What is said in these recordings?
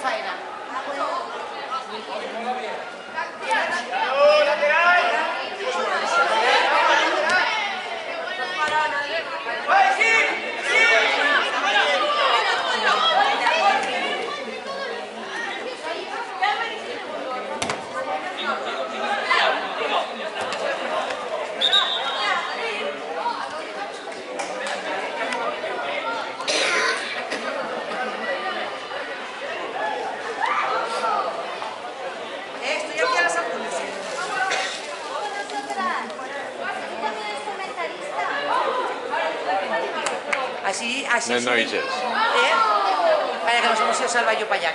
faena. Así no dices. Vaya que nos hemos ido salva yo para allá.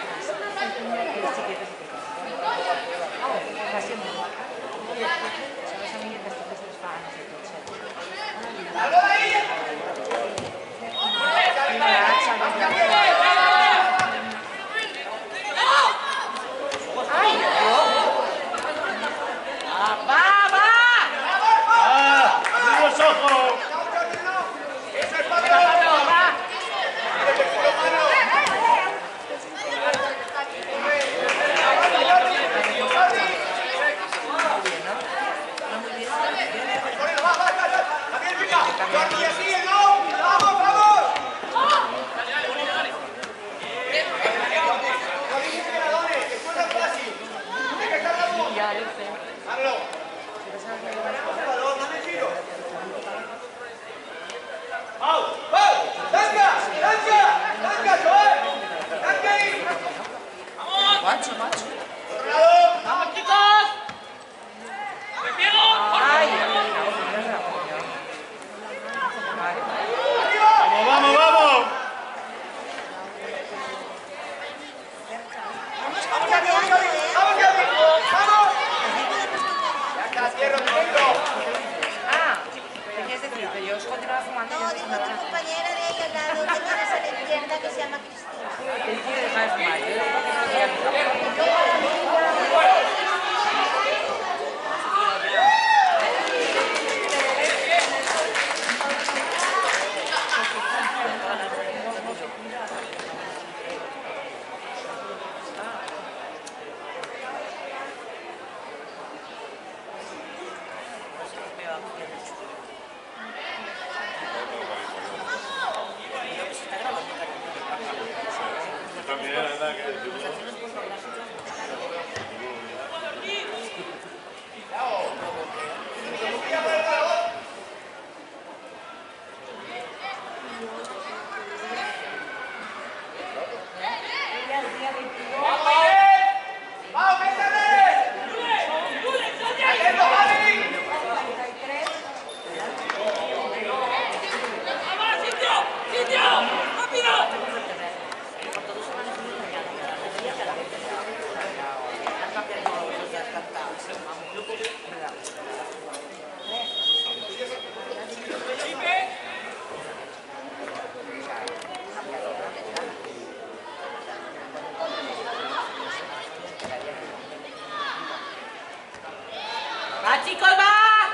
¡Va, chicos, va!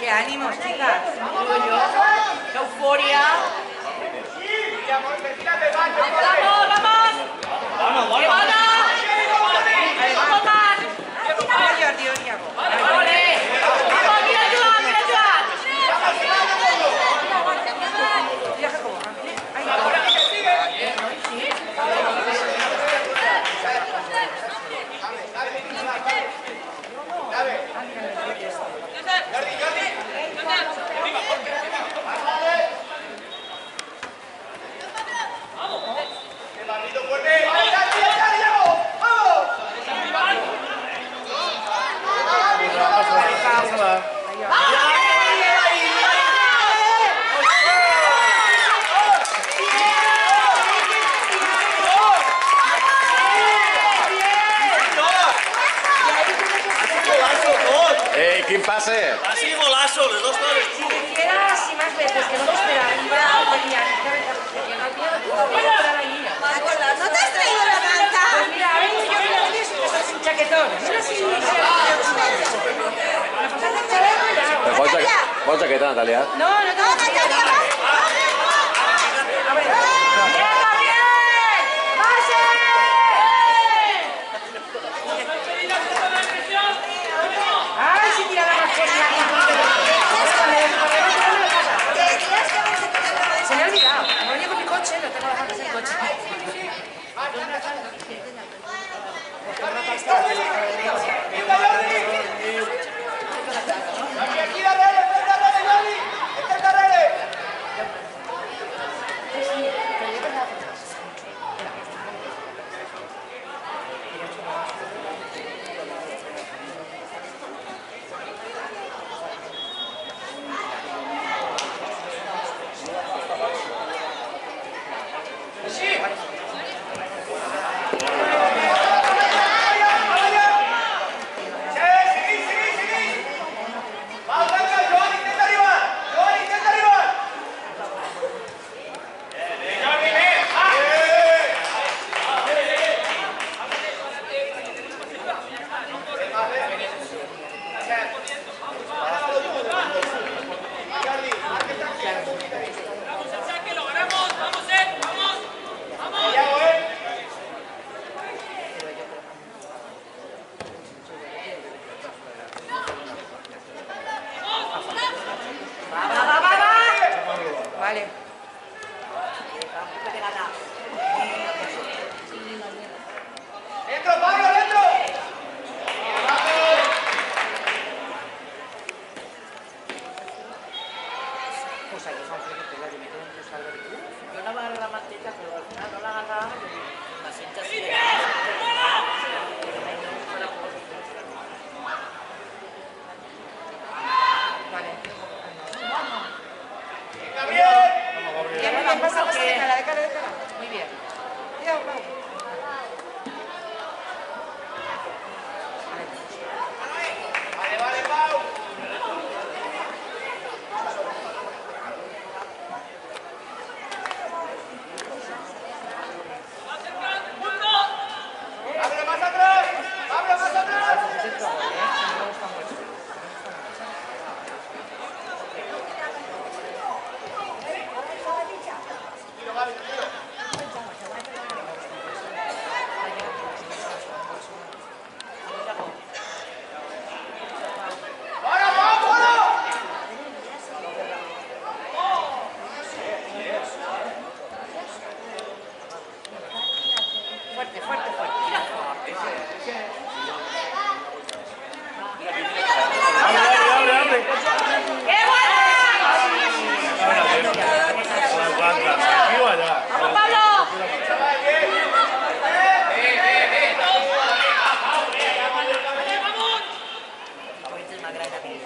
¡Qué ánimos, chicas! ¡Qué euforia! ¡Vamos, vamos! ¡Vamos, ¡que vaya! ¡Vamos más! Jordi, ¡vale, vale! ¡Vamos, mira, Joan, mira, Joan! Mira, Jacobo. Quin passe? Ha sido golazo, los dos goles. Si quisieras, y más veces que no te esperaba, ¿No te has traído la manta? pues mira, a ver, yo creo que estás sin chaquetón. Mira si Vols jaqueta, Natàlia? No, no, no, Natalia,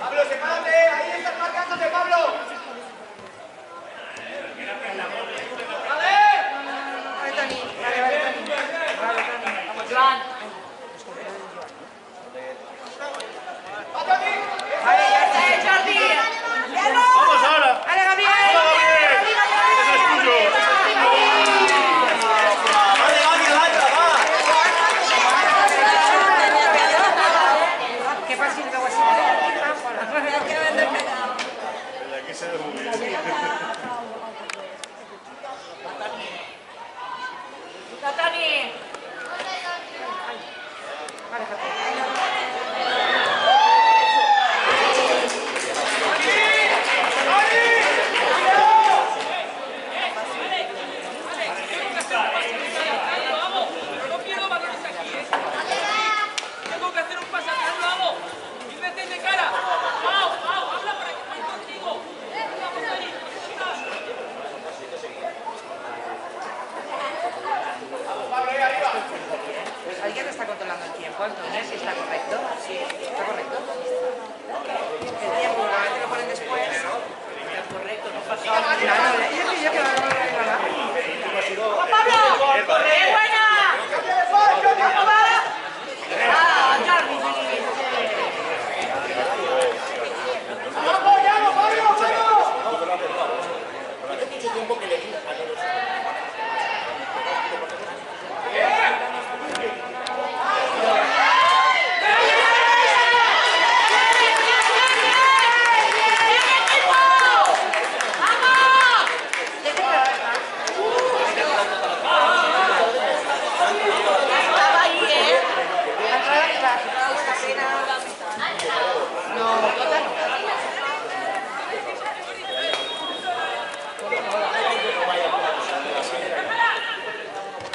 Pablo, sepárate, ahí estás marcándote, Pablo. Vale, Toni. Vale, Toni. Vale, Toni. Vamos, Joan. Vale, ya está. Jordi. Vamos ahora. Vale, Gabriel. Ese es tuyo. Vale, Gaby, lanza, va. Qué fácil luego así. Aquí se ve muy bien. Toni. Vale, Jordi. Tengo que hacer un pase atrás, lo hago. 1000 veces de cara. Pau, habla para que estoy contigo. Vamos ahí. ¿Alguien está controlando el tiempo, Antonio? ¿Si está correcto? Sí, está correcto. El tiempo, normalmente lo ponen después. Está correcto, no pasa nada. Claro, yo que va a ¡Pablo! ¡Qué buena! ¿Cómo va? ¡Ah, Jordi! ¡Vamos, ya, Pablo, vamos! Estaba ahí, ¿eh? No, Jota no.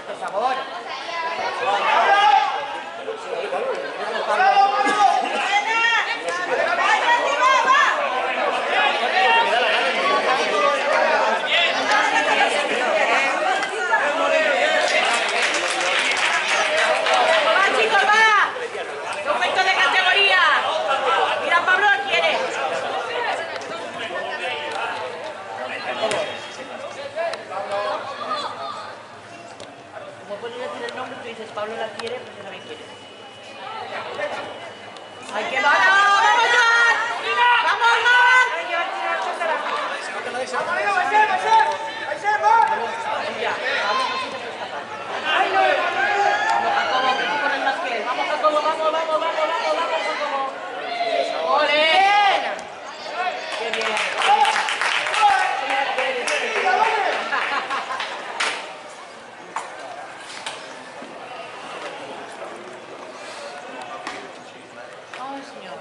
Por favor. ¡Va, chicos, va! ¡Momento de categoría! ¡Mira, Pablo lo quiere! Como puedes decir el nombre, tú dices Pablo la quiere, pues yo también quiere. ¡Ay, que va! ¡Vamos, Juan! ¡Vamos, Juan! ¡Ay, no! Vamos, Jacobo, que tú corres más que él. Vamos, Jacobo, vamos, Jacobo. ¡Ole! ¡Qué bien! ¡Ay, señor!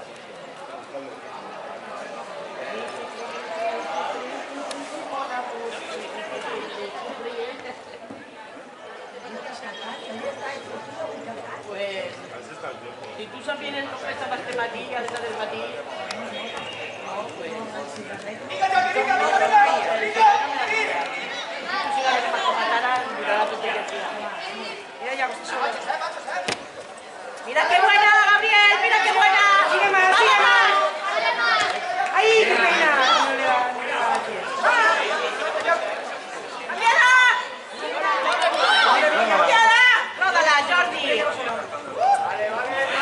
Pues, si tú sabes el nombre de esta matemática, de esta del batir, no, pues... ¡Mira qué buena, Gabriel! ¡Mira qué buena! ¡Sigue más! ¡Sigue más! ¡Ay, qué pena! No le va a ¡Cambiada! ¡Ródala, Jordi!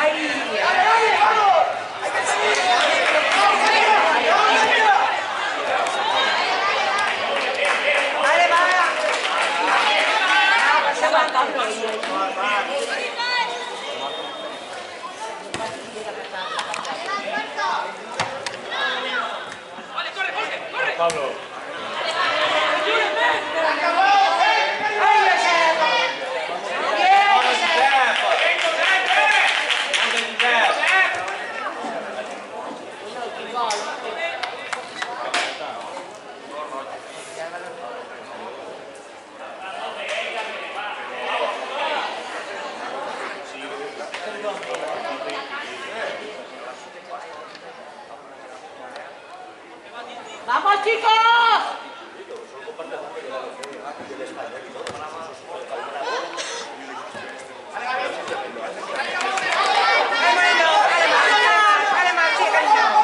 ¡Ay! ¡Vale, va! Se aguanta. Vale, corre. Pablo. ¡Ay, Josep! ¡Bien, Josep! ¡Vamos, chicos! ¡Dale, Manolo! ¡Dale más, sí, cariño!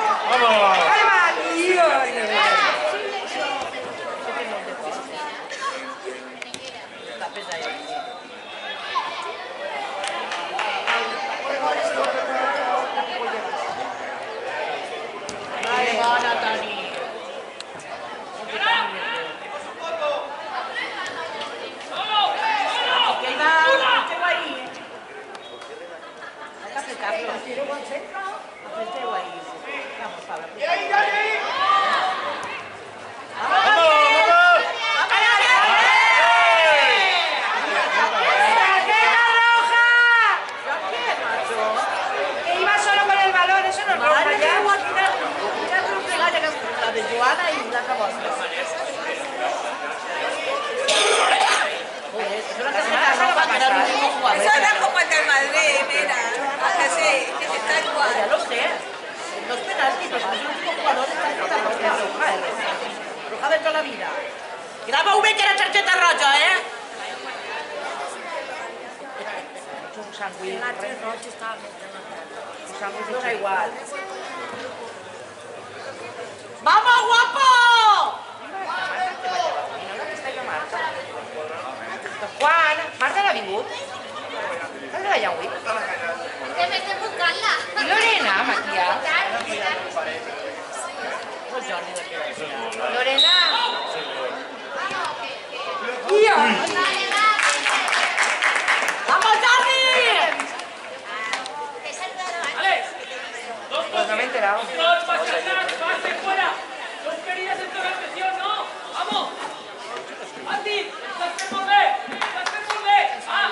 Bona, Toni. Que va, que va ahí. Hay que apretarlo. Apreteu ahí. Vamos, Pablo. De Joana y Blanca Bosch. Es una tarjeta roja para el último jugador. Eso era como el del Madrid, mira. Que sí, que está igual. Ya lo sé. Los penaltis, los últimos jugadores están con la tarjeta roja. Roja de toda la vida. Grava un que era tarjeta roja, ¿eh? Un sándwich. Un sándwich no da igual. ¡Vamos, guapo! Juan, Marta no ha vingut? Has de ballar avui? Estem buscant-la. I Lorena, maquillada? Lorena! Ia! ¡Vamos, Jordi! Alex, dos Pues no me he enterado. dos, pase atrás, pase fuera. Dos queridas en toda la presión, ¿no? ¡Vamos! ¡Andy! ¡Las que morder! ¡Las que morder! ¡Ah!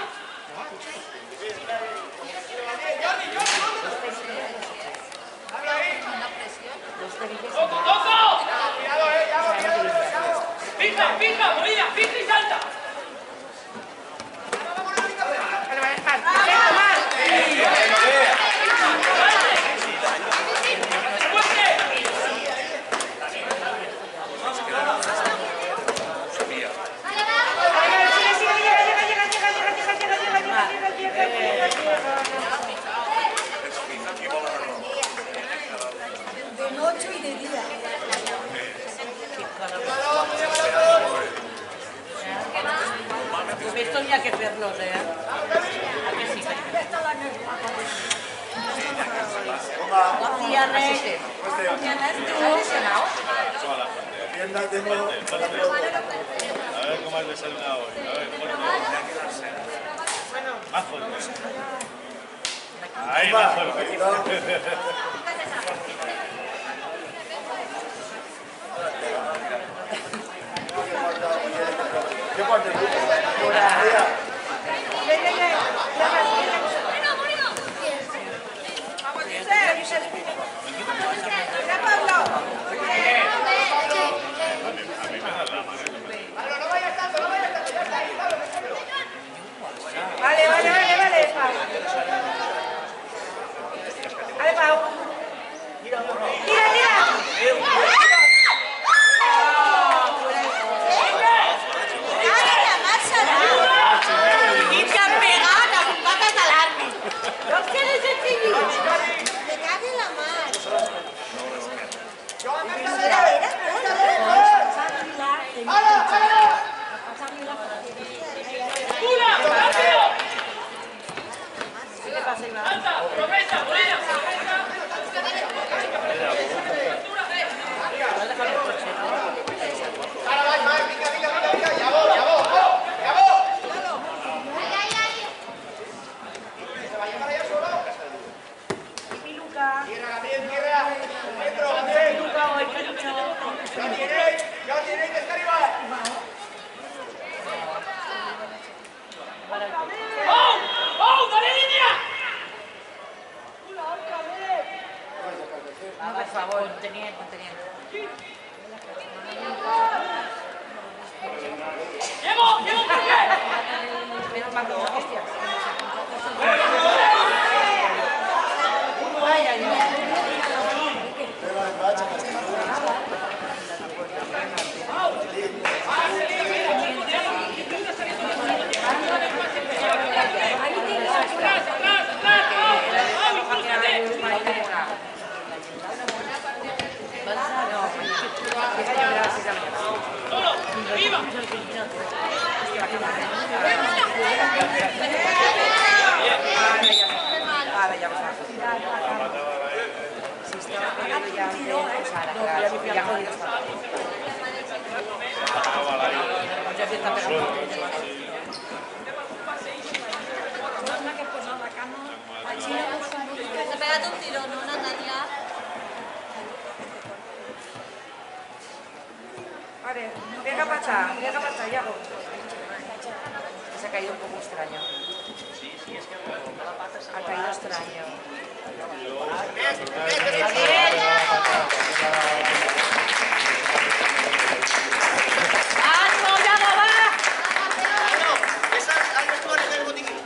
¡Toco, toco! ¡Fija, fija, Molina! ¡Fija y salta! Vale, vale, Mar. Mar. ¡Fuerte! De noche y de día. Pues esto ni hay que verlos, ¿eh? ¿A que sí? Hacía rey. A ver cómo has desayunado hoy. A ver, más fuerte. Ahí, más fuerte. ¿Qué parte? Vale, vale, vale, vale, Pau. Vale, Pau. Tira, tira. I t'han pegat amb patas a l'àrbit. No quieres decidir. Me cague la mar. ¡Una! ¡Rápido! ¿Qué pasa, Iván? ¡Salta! ¡Promesa, Molina! ¡Promesa! ¡Oh! ¡Oh! ¡Dale línea! Por favor, conteniendo. ¡Llevo! ¡Llevo! ¿Por qué? Menos mal que no, hostias. Ay, ay, ay. ¡Atrás, atrás, atrás! ¡Au! ¡Búscate! ¡Solo! ¡Viva! Ahora ya vas a estaba poniendo ya pues a la clase, ya jodido estaba. Ya se está pegando. Se pega un tirón, ¿no, Natalia? Vale, venga para allá, Yago. Se ha caído un poco extraño. Ha caído extraño. ¡Ánimo, Yago, va! Esas hay mejores del botiquín.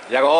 Yago.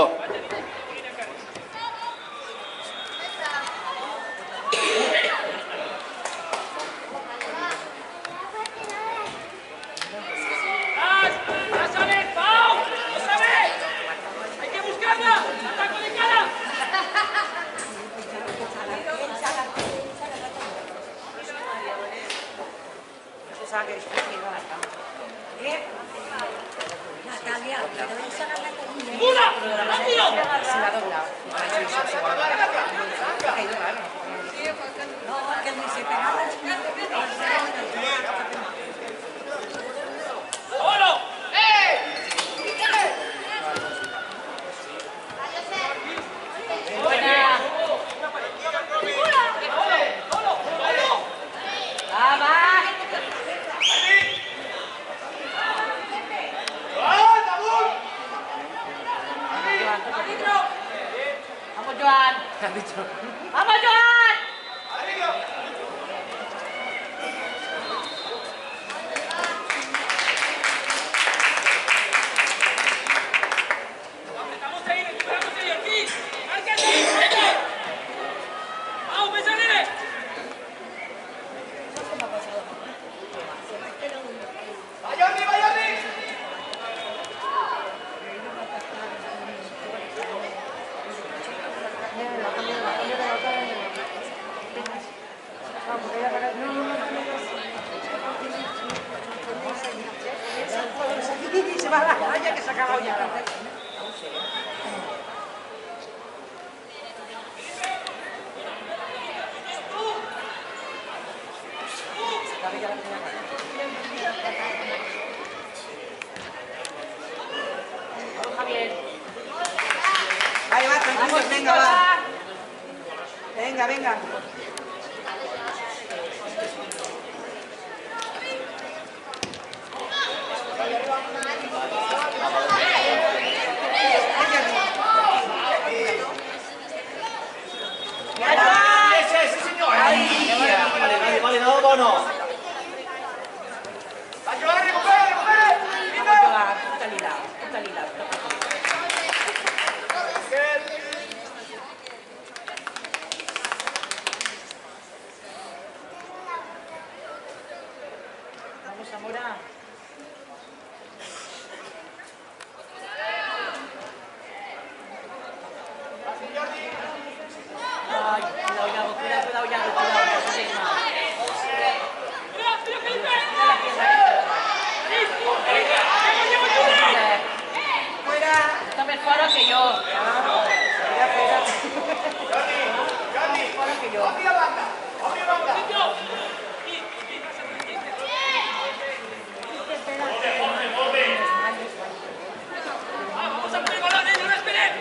¡Vamos, Joan! Se va la raya que se ha acabado ya. Vamos, Javier. Vale, va, tranquilos, venga, va. Venga, venga. ¡Sí, señor! Vale, no, bono. ¡Va, Joan, recupere! Puta lila. más foro que yo. Ya, espérate. Bueno, que yo. Vamos a poner balones, no esperen.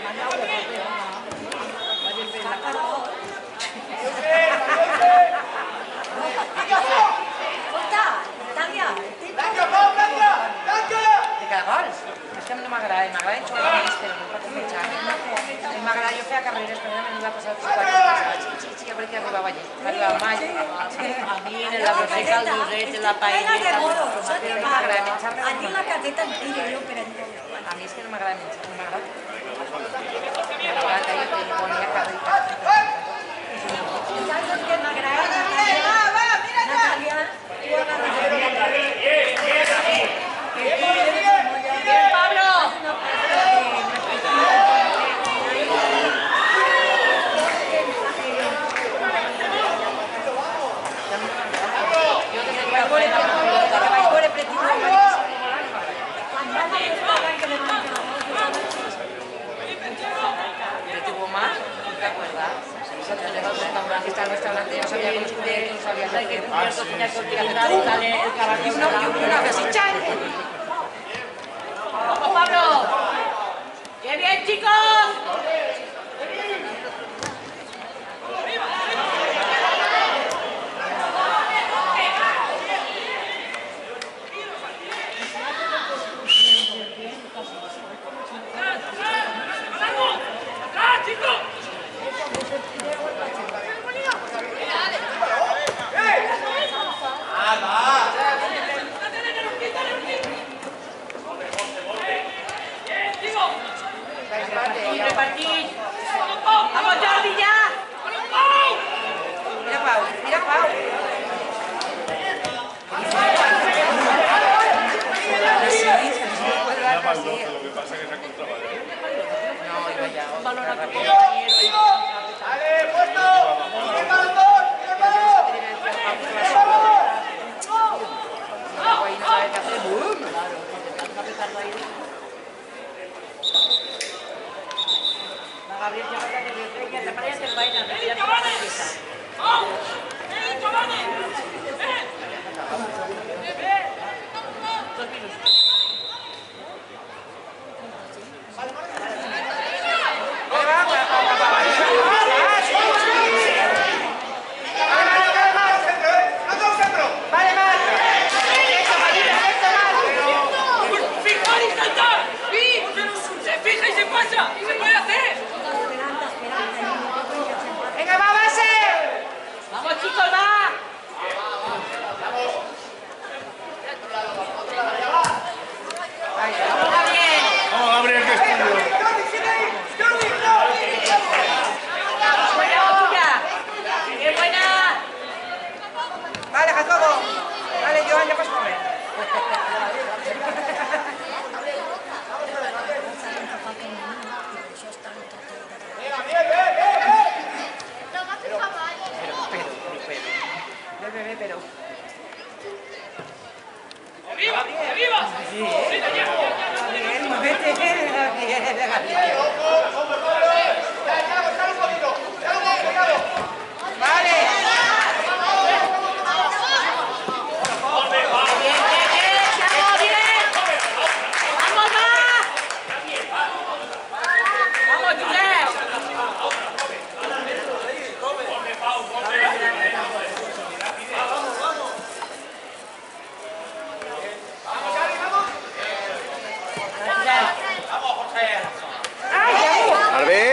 Escolta, Natàlia, De cada gol. És que no m'agrada jugar més, però no per completar. A mi m'agrada, jo feia carreres, però no va passar a veure que arribava allí. Arribava mai. A mí en la biblioteca, el Duset, en la plena de paella. moros, això Però que a mi va. m'agrada menjar-me. Allí la caseta em tiro jo per enlloc. A mi és que no m'agrada menjar, no m'agrada. M'agrada, jo te volia carrera. Saps el que m'agrada, Natàlia? Tu agarres Bien, Pablo. Jo des que vaig veure Petit Petit Woman, ¿te acuerdas? Que está el restaurante, no sabía cómo descubrir, no sabía qué hacer. Y una que así, ¡chan! Vamos, Pablo. ¡Qué bien, chicos! ¡Atrás, chicos! ¡Bien, chicos! Repartís. ¡Vamos, Jordi, ya! Mira Pau, mira Pau. Era para el 12, lo que pasa es que se ha contrabado. No, iba ya. Balón a rápido. ¡Vale, puesto! ¡Bien, balón, bien, balón! Ahí no sabe qué hacer. ¡Bum! Gabriel, ya te parece el vaina. ¡Ven, chavales! ¡Vamos! ¡Ven, chavales! Vale, Mar. Perfecto, Martín, perfecto, Mar. ¡Fijar y saltar! ¡Sí! ¡Se fija y se pasa! ¡Se puede hacer! Venga, va, base. ¡Vamos, chicos, va! Vamos, Gabriel. Vamos, Gabriel, que estudio. ¡Buena, tuya! ¡Qué buena! Vale, Jacobo. Vale, Joan, ya puedes comer. Pero. ¡Arriba! ¡Arriba! ¡Mira, ya! Gabriel, muévete. Gabriel. Vale. Albert.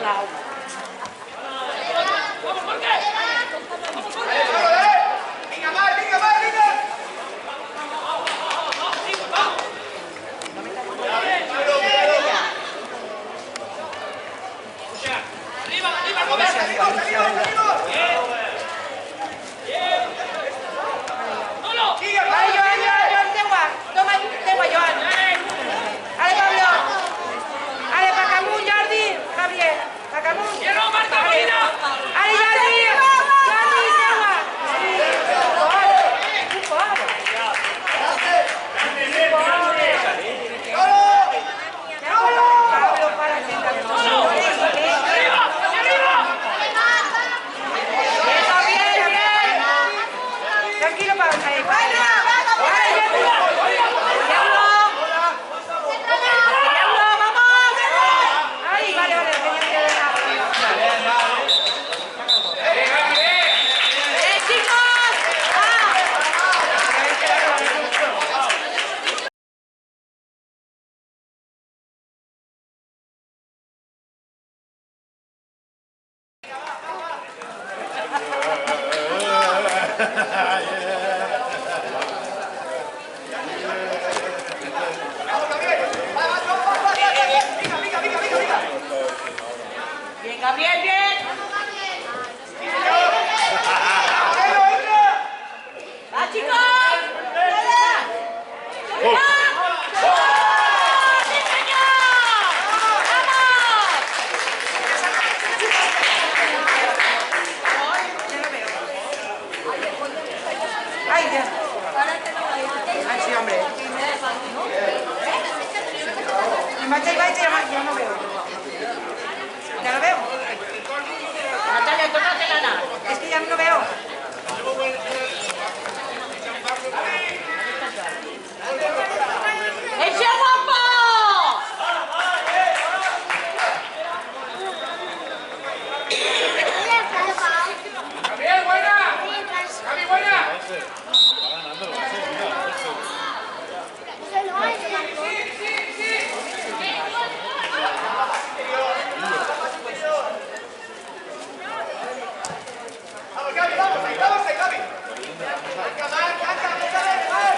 lado. ¡Vamos, Jorge! ¡Vamos, Jorge! ¡Venga más, venga más, venga! ¡Arriba, arriba, Robert! ¡Salimos, salimos, salimos! ¡Solo! Vale, Joan, Tegua. Toma, Tegua, Joan. Ale, Pablo. Ale, Pacamunt, Jordi, Javier. Pacamunt. ¡Hierro, Marta, Molina! Ale, Jordi. Jordi, Tegua. Sí. Pobre. Pablo, para que ¡Solo! ¡Arriba! ¡Arriba! Bien, bien. Tranquilo, Pablo. Vale, Ay, vale, tenía que dejar. Chicos! Bien, Gabriel, bien. ¡Va, chicos! ¡Ay, ya! ¡Ay, sí, hombre! En Bacha y Bacha ya no veo. ¿Ya lo veo? Natalia, tómate nada. Es que ya no veo. ¡Ese guapo! ¡Gabriel, buena! ¡Gabi, buena! ¡Vamos, Gaby, vamos ahí, Gaby! ¡Venga más, caca, venga más!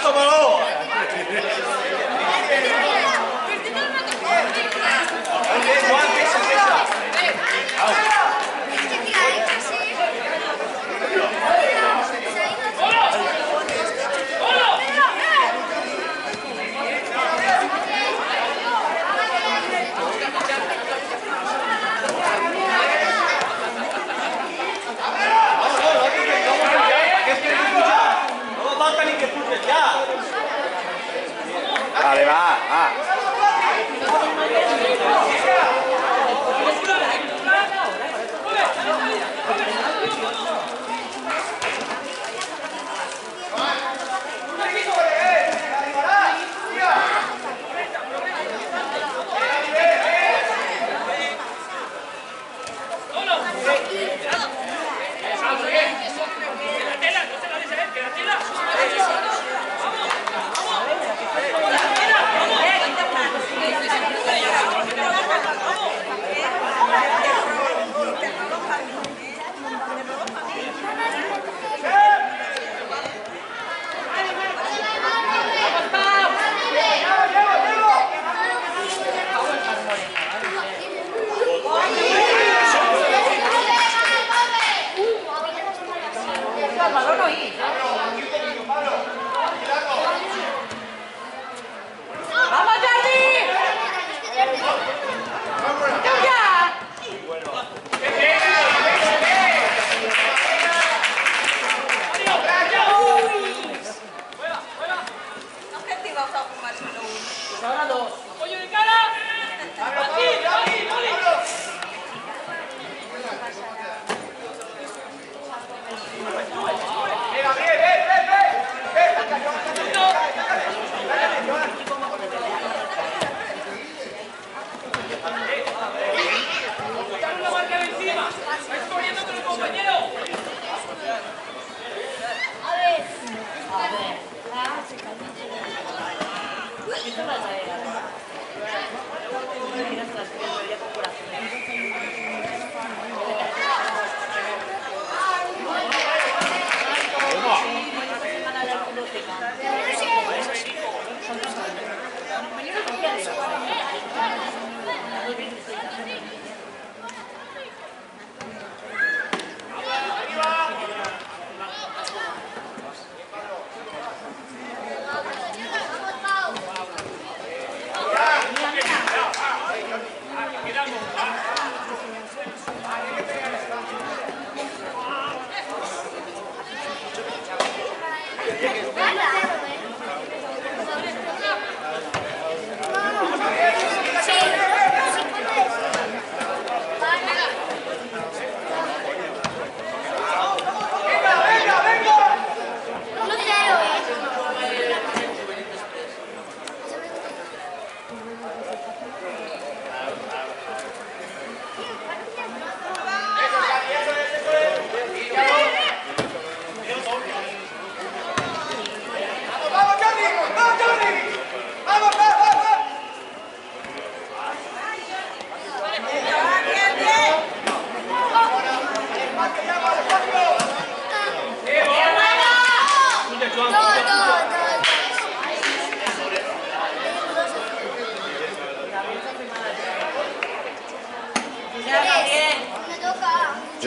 tómalo! Juan, pesa. Vale, va, va.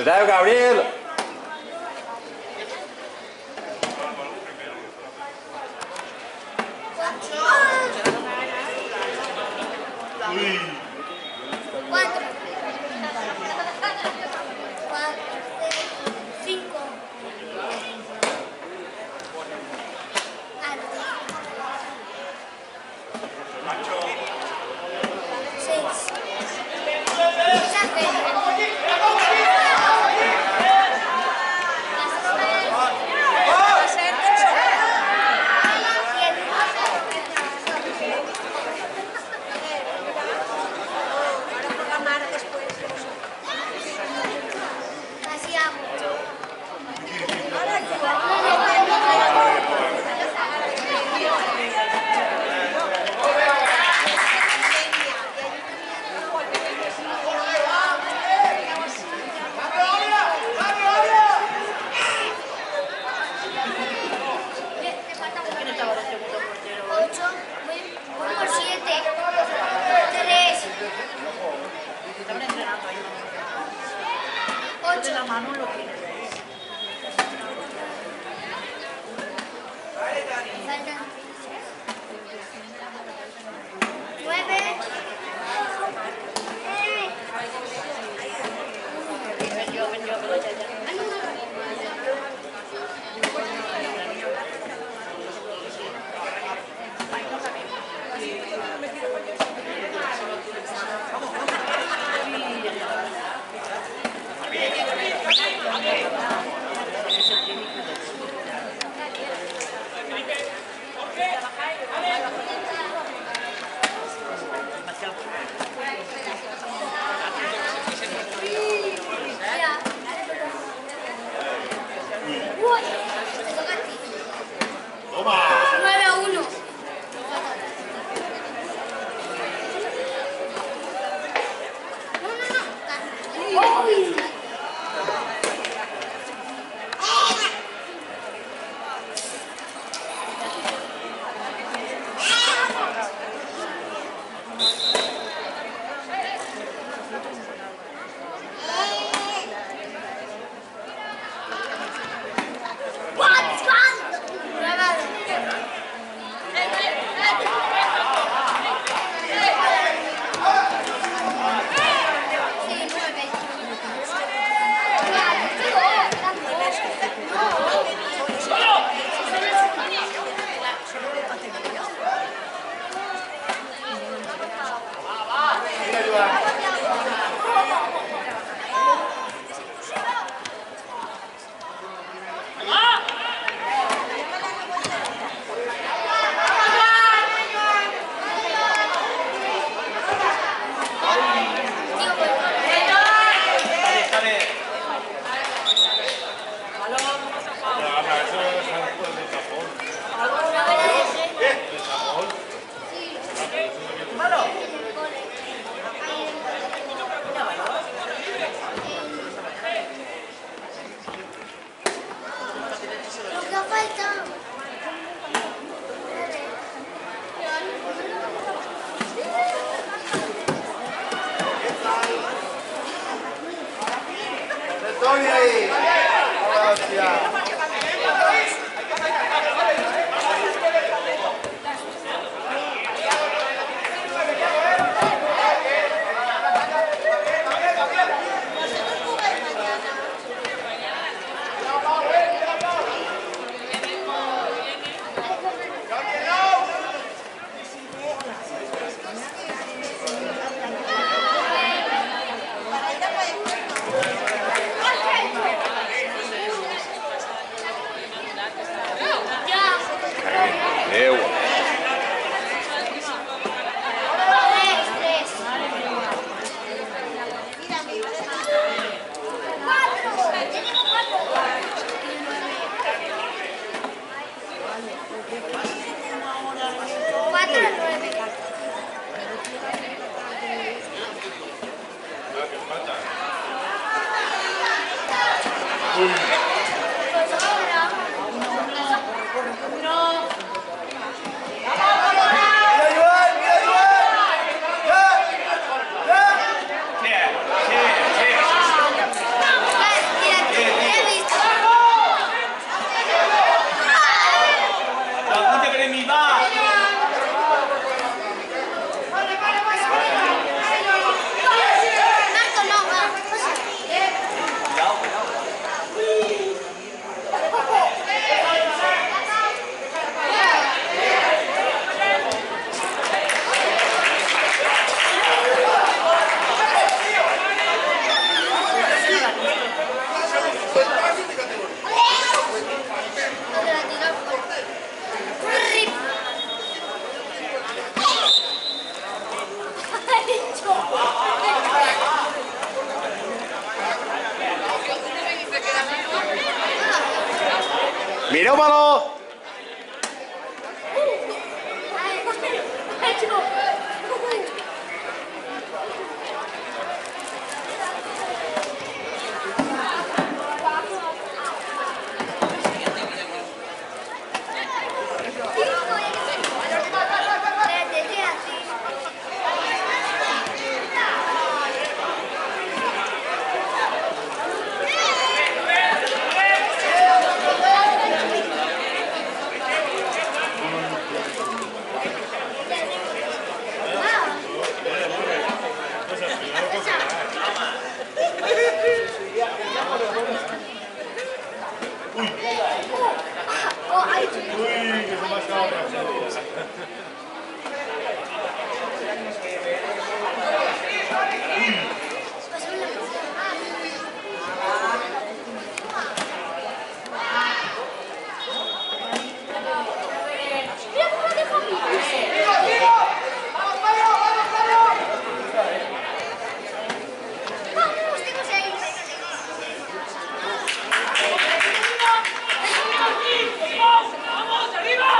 Josep Gabriel. 9-1. ¡Uy! ¡Mirómalo! ¡Vamos, arriba!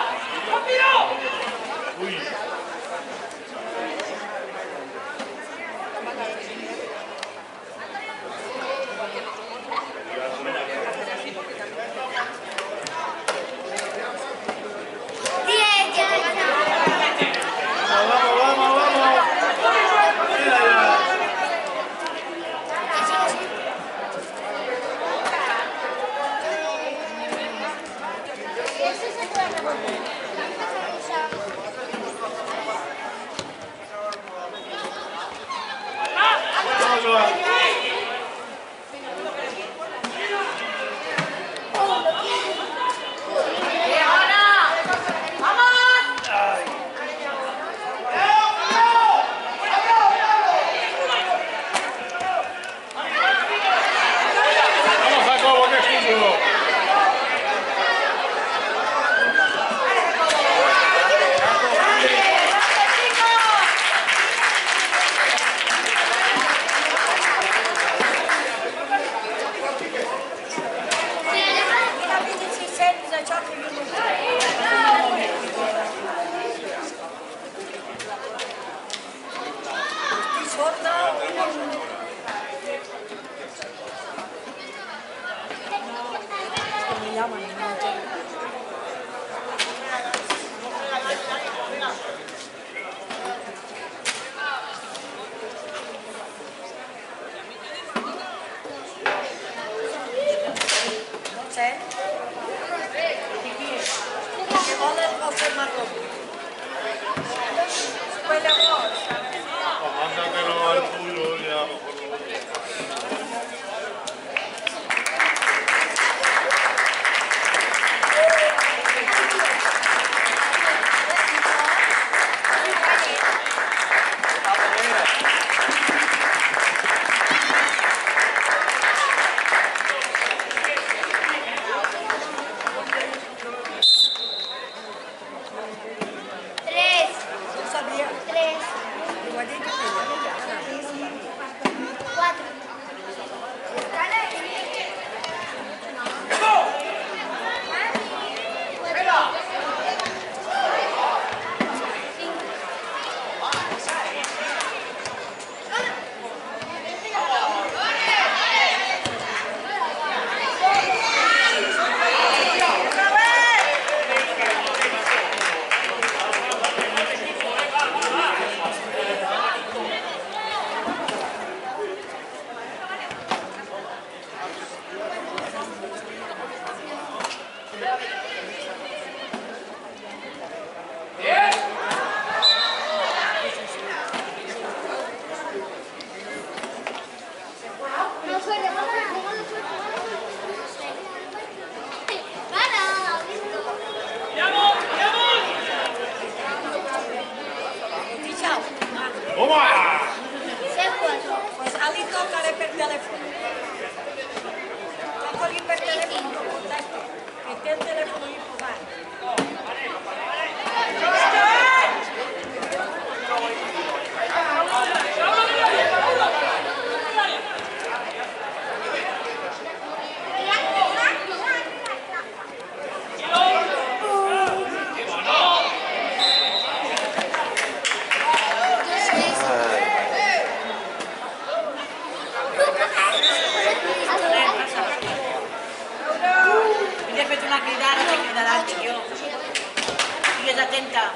Mira, atenta.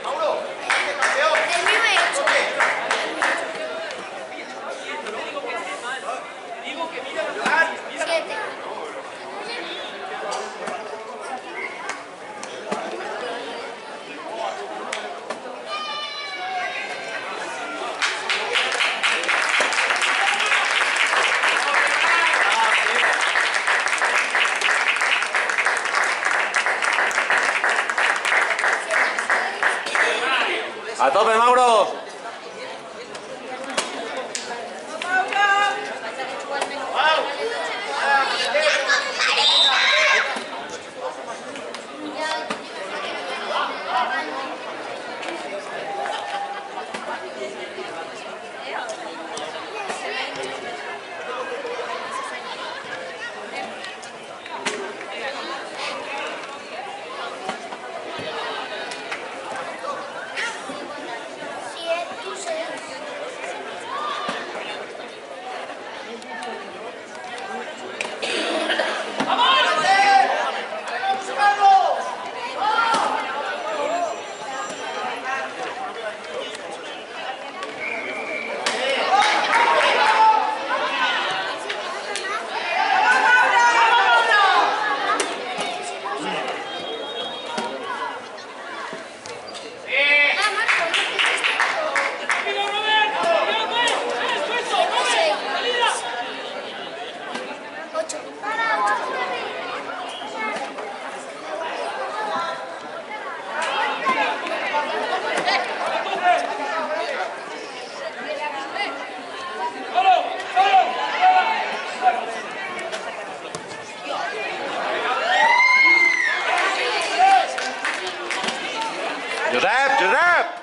Mauro, campeón. El mío he hecho. Digo que mira, 7. ¡A tope, Mauro! Josep, Josep!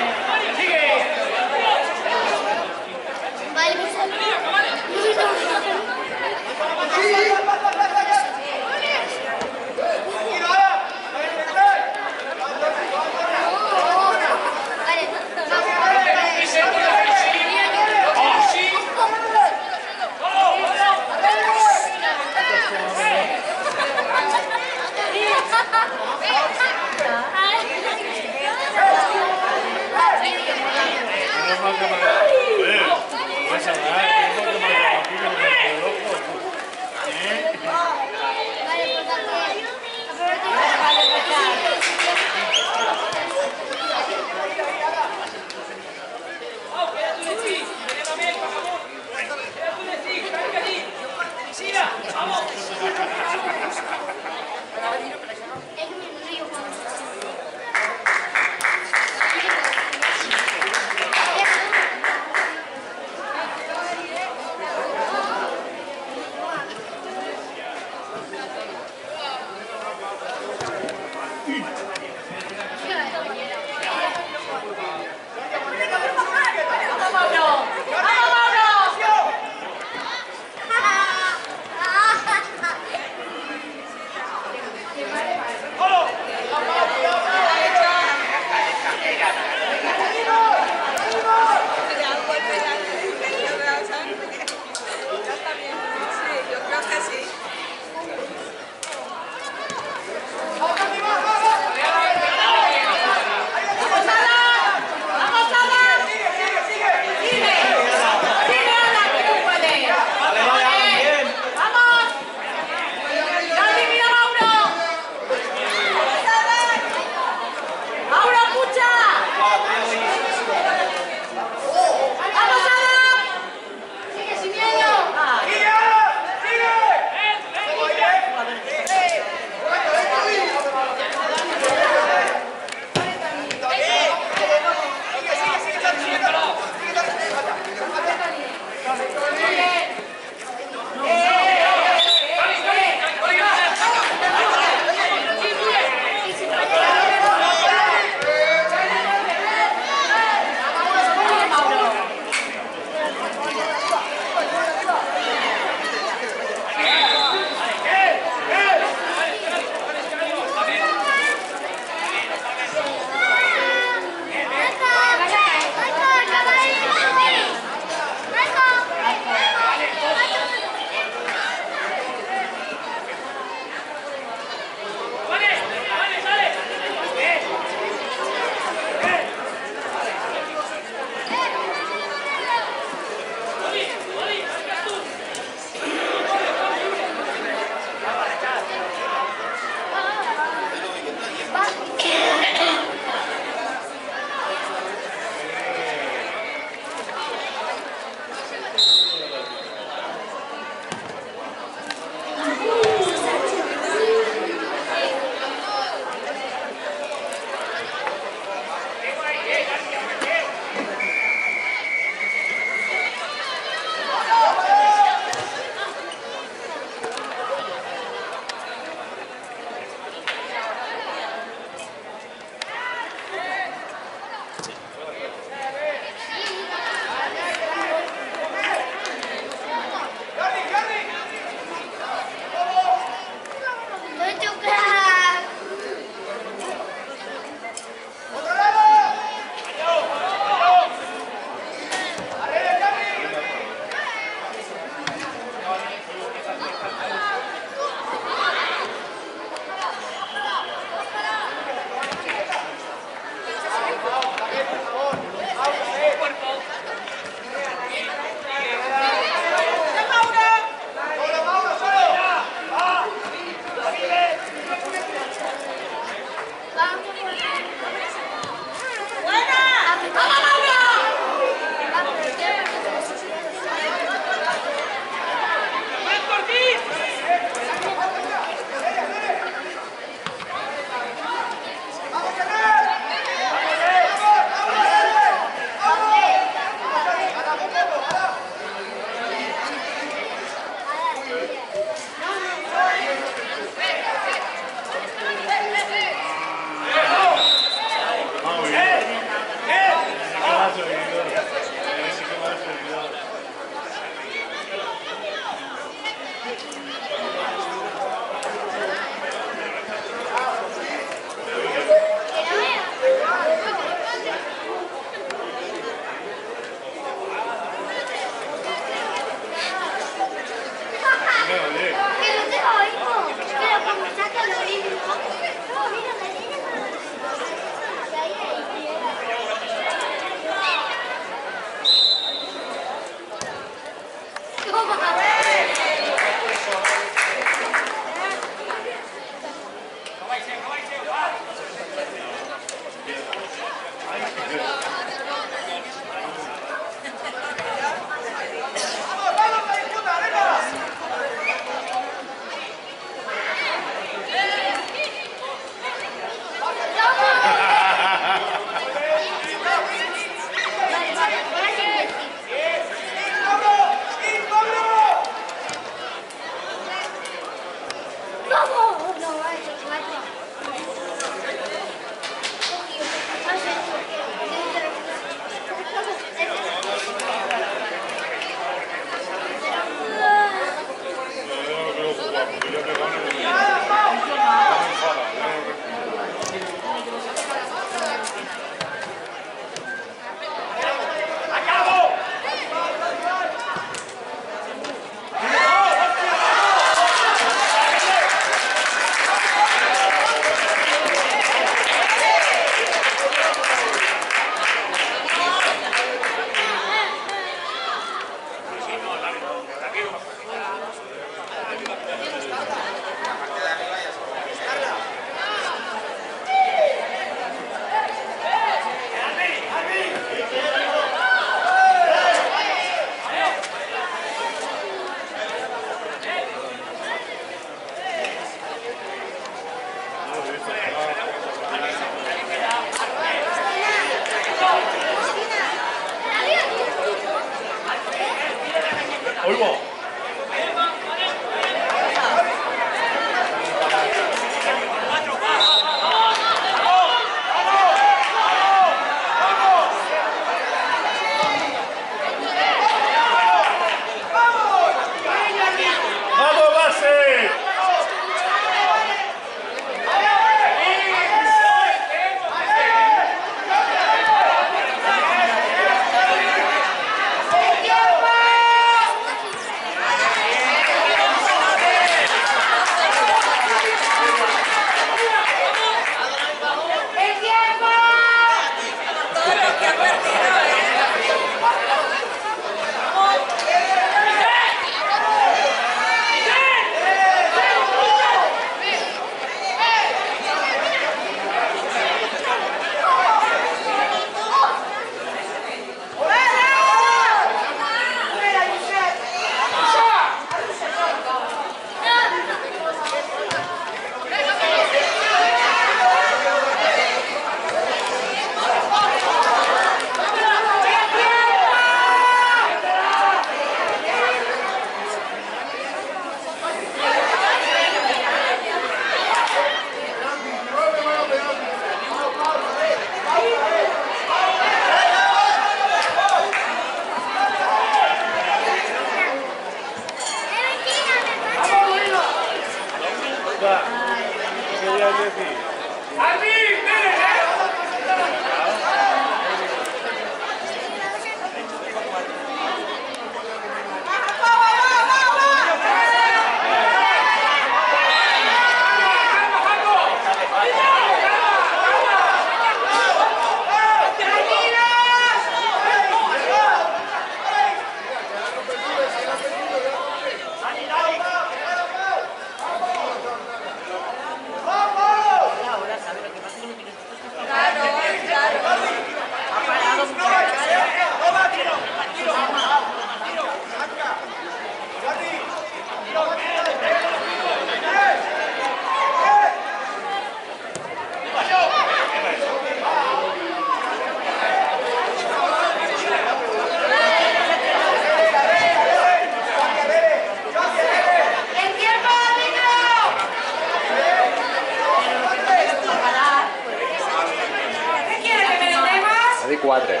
4.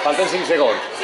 Falten 5 segons.